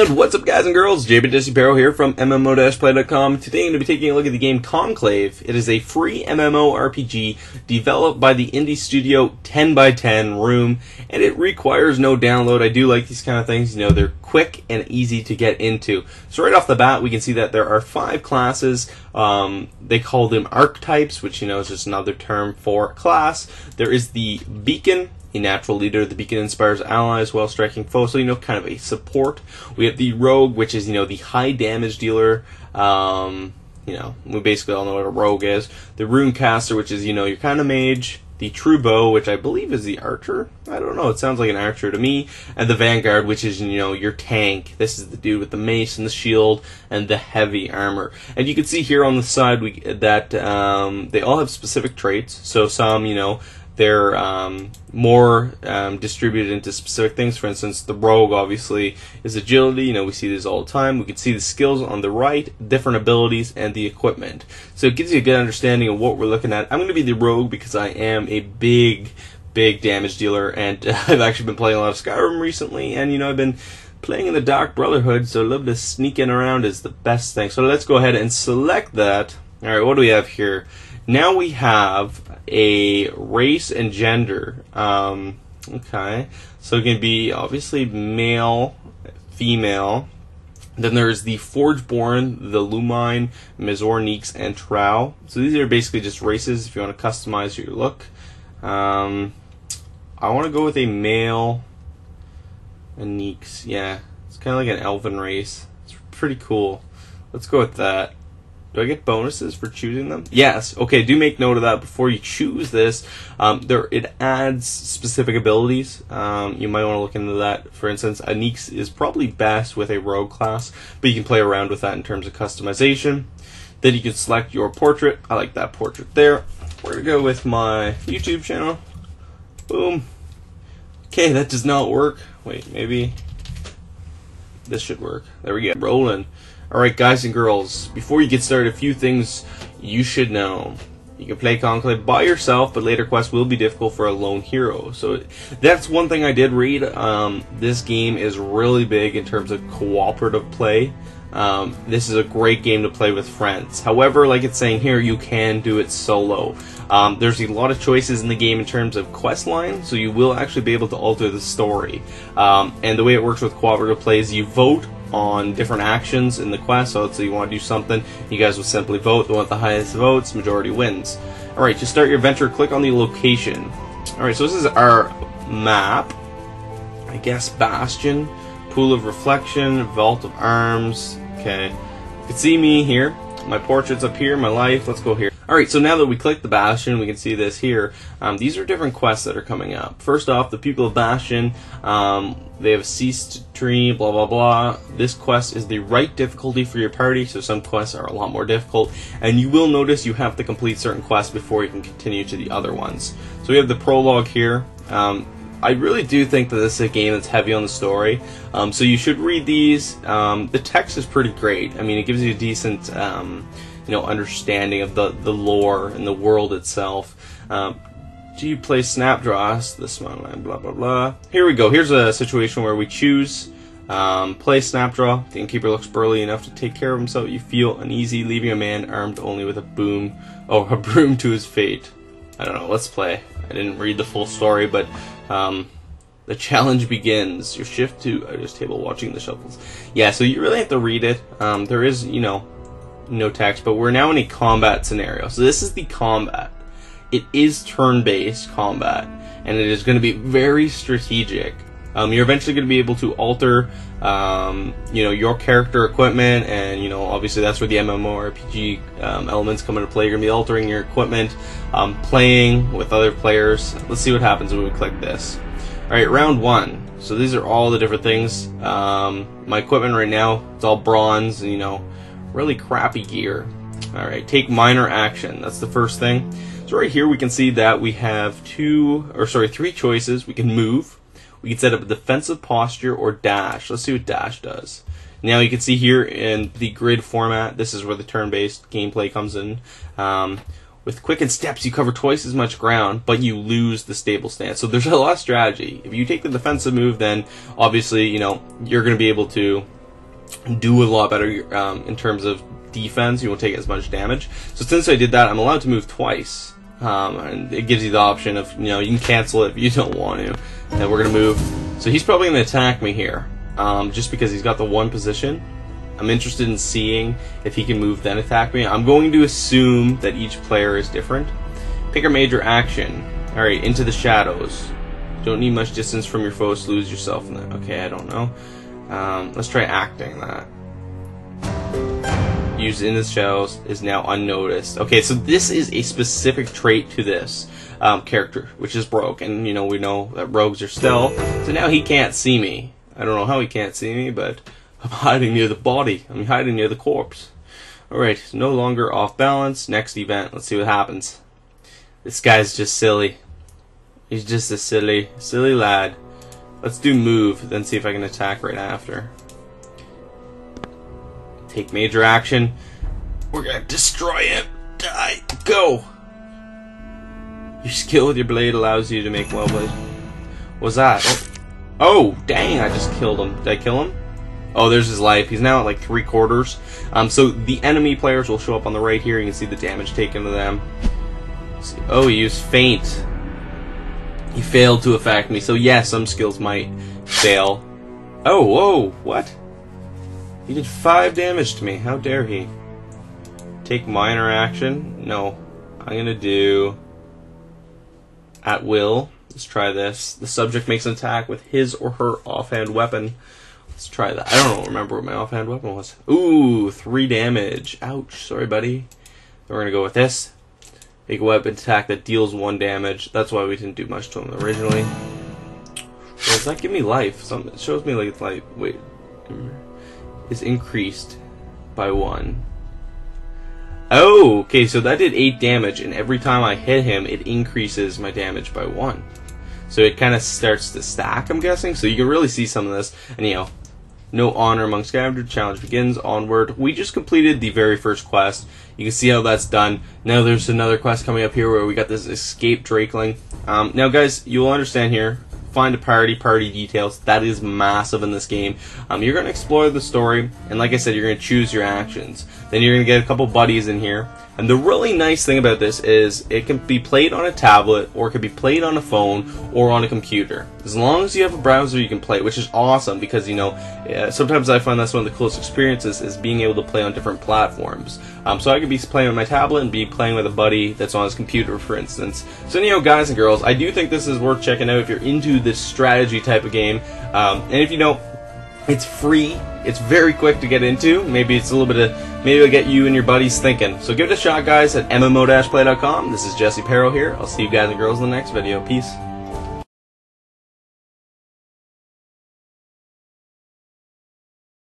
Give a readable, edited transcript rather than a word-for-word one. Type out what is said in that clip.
And what's up, guys and girls? JBDisiparo here from MMO-play.com. Today I'm going to be taking a look at the game Conclave. It is a free MMORPG developed by the indie studio 10x10 Room, and it requires no download. I do like these kind of things. You know, they're quick and easy to get into. So right off the bat, we can see that there are 5 classes. They call them archetypes, which, you know, is just another term for class. There is the Beacon, a natural leader. The Beacon inspires allies while striking foes, so, you know, kind of a support. We have the Rogue, which is, you know, the high damage dealer. You know, we basically all know what a rogue is. The Runecaster, which is, you know, your kind of mage. The True Bow, which I believe is the archer. I don't know, it sounds like an archer to me. And the Vanguard, which is, you know, your tank. This is the dude with the mace and the shield and the heavy armor. And you can see here on the side that they all have specific traits. So some, you know, they're more distributed into specific things. For instance, the Rogue obviously is agility. You know, we see this all the time. We can see the skills on the right, different abilities, and the equipment. So it gives you a good understanding of what we're looking at. I'm going to be the Rogue because I am a big damage dealer, and I've actually been playing a lot of Skyrim recently, and, you know, I've been playing in the Dark Brotherhood, so a little bit of sneaking around is the best thing. So let's go ahead and select that. Alright, what do we have here? Now we have a race and gender. Okay, so it can be obviously male, female. Then there's the Forgeborn, the Lumine, Mizornix, and Trow. So these are basically just races if you want to customize your look. I want to go with a male, a Nix. Yeah, it's kind of like an elven race. It's pretty cool. Let's go with that. Do I get bonuses for choosing them? Yes. Okay, do make note of that before you choose this. It adds specific abilities. You might want to look into that. For instance, a Nix is probably best with a rogue class, but you can play around with that in terms of customization. Then you can select your portrait. I like that portrait there. We're going to go with my YouTube channel. Boom. Okay, that does not work. Wait, maybe this should work. There we go. Rolling. Alright, guys and girls, before you get started, a few things you should know. You can play Conclave by yourself, but later quests will be difficult for a lone hero. So that's one thing I did read. This game is really big in terms of cooperative play. This is a great game to play with friends. However, like it's saying here, you can do it solo. There's a lot of choices in the game in terms of quest lines, so you will actually be able to alter the story. And the way it works with cooperative play is you vote on different actions in the quest. So let's say you want to do something, you guys will simply vote. The one with the highest votes, majority wins. Alright, to start your adventure, click on the location. Alright, so this is our map. I guess Bastion, Pool of Reflection, Vault of Arms. Okay, you can see me here. My portrait's up here, my life. Let's go here. Alright, so now that we click the Bastion, we can see this here. These are different quests that are coming up. First off, the people of Bastion, they have a ceased tree, blah blah blah. This quest is the right difficulty for your party, so some quests are a lot more difficult. And you will notice you have to complete certain quests before you can continue to the other ones. So we have the prologue here. I really do think that this is a game that's heavy on the story, so you should read these. The text is pretty great. I mean, it gives you a decent you know, understanding of the lore and the world itself. Do you play Snapdraws? This one, blah blah blah. Here we go. Here's a situation where we choose play Snapdraw. The innkeeper looks burly enough to take care of himself. You feel uneasy, leaving a man armed only with a broom to his fate. I don't know. Let's play. I didn't read the full story, but the challenge begins. Your shift to this table, watching the shuffles. Yeah, so you really have to read it. There is, you know, no text, but we're now in a combat scenario. So this is the combat. It is turn-based combat, and it is going to be very strategic. You're eventually going to be able to alter, you know, your character equipment, and, you know, obviously that's where the MMORPG elements come into play. You're going to be altering your equipment, playing with other players. Let's see what happens when we click this. Alright, round 1. So these are all the different things. My equipment right now, it's all bronze, and, you know, really crappy gear. Alright, take minor action. That's the first thing. So right here we can see that we have 3 choices. We can move. We can set up a defensive posture or dash. Let's see what dash does. Now you can see here in the grid format, this is where the turn-based gameplay comes in. With quickened steps, you cover twice as much ground, but you lose the stable stance. So there's a lot of strategy. If you take the defensive move, then obviously, you know, you're going to be able to do a lot better in terms of defense. You won't take as much damage. So since I did that, I'm allowed to move twice. And it gives you the option of, you can cancel it if you don't want to. And we're going to move. So he's probably going to attack me here, just because he's got the one position. I'm interested in seeing if he can move then attack me. I'm going to assume that each player is different. Pick a major action. Alright, into the shadows. Don't need much distance from your foes to lose yourself in that. Okay, I don't know. Let's try acting that. Used in the shadows is now unnoticed. Okay, so this is a specific trait to this character, which is rogue. And, we know that rogues are stealth. So now he can't see me. I don't know how he can't see me, but I'm hiding near the body. I'm hiding near the corpse. Alright, no longer off balance. Next event. Let's see what happens. This guy's just silly. He's just a silly lad. Let's do move, then see if I can attack right after. Take major action. We're gonna destroy him. Die. Go! Your skill with your blade allows you to make well blade. What's that? Oh, dang, I just killed him. Did I kill him? Oh, there's his life. He's now at like 3/4. So the enemy players will show up on the right here. You can see the damage taken to them. Oh, he used feint. He failed to affect me. So yeah, some skills might fail. Oh, whoa, what? He did 5 damage to me. How dare he? Take minor action? No. I'm gonna do at will. Let's try this. The subject makes an attack with his or her offhand weapon. Let's try that. I don't remember what my offhand weapon was. Ooh, 3 damage. Ouch. Sorry, buddy. Then we're gonna go with this. Make a weapon attack that deals 1 damage. That's why we didn't do much to him originally. Does that give me life? It shows me like it's like, wait. Is increased by 1. Oh, okay, so that did 8 damage, and every time I hit him, it increases my damage by 1. So it kind of starts to stack, I'm guessing. So you can really see some of this. And no honor among scavengers. Challenge begins. Onward. We just completed the very first quest. You can see how that's done. Now there's another quest coming up here where we got this escape Drakeling. Now guys, you will understand here. Find a party details. That is massive in this game. You're going to explore the story, and like I said, you're going to choose your actions. Then you're going to get a couple buddies in here. And the really nice thing about this is it can be played on a tablet, or it can be played on a phone, or on a computer. As long as you have a browser, you can play it, which is awesome because, sometimes I find that's one of the coolest experiences is being able to play on different platforms. So I could be playing with my tablet and be playing with a buddy that's on his computer, for instance. So, guys and girls, I do think this is worth checking out if you're into this strategy type of game. And if you don't, it's free. It's very quick to get into. Maybe it's a little bit of, maybe it'll get you and your buddies thinking. So give it a shot, guys, at MMO-play.com. This is Jesse Perro here. I'll see you guys and girls in the next video. Peace.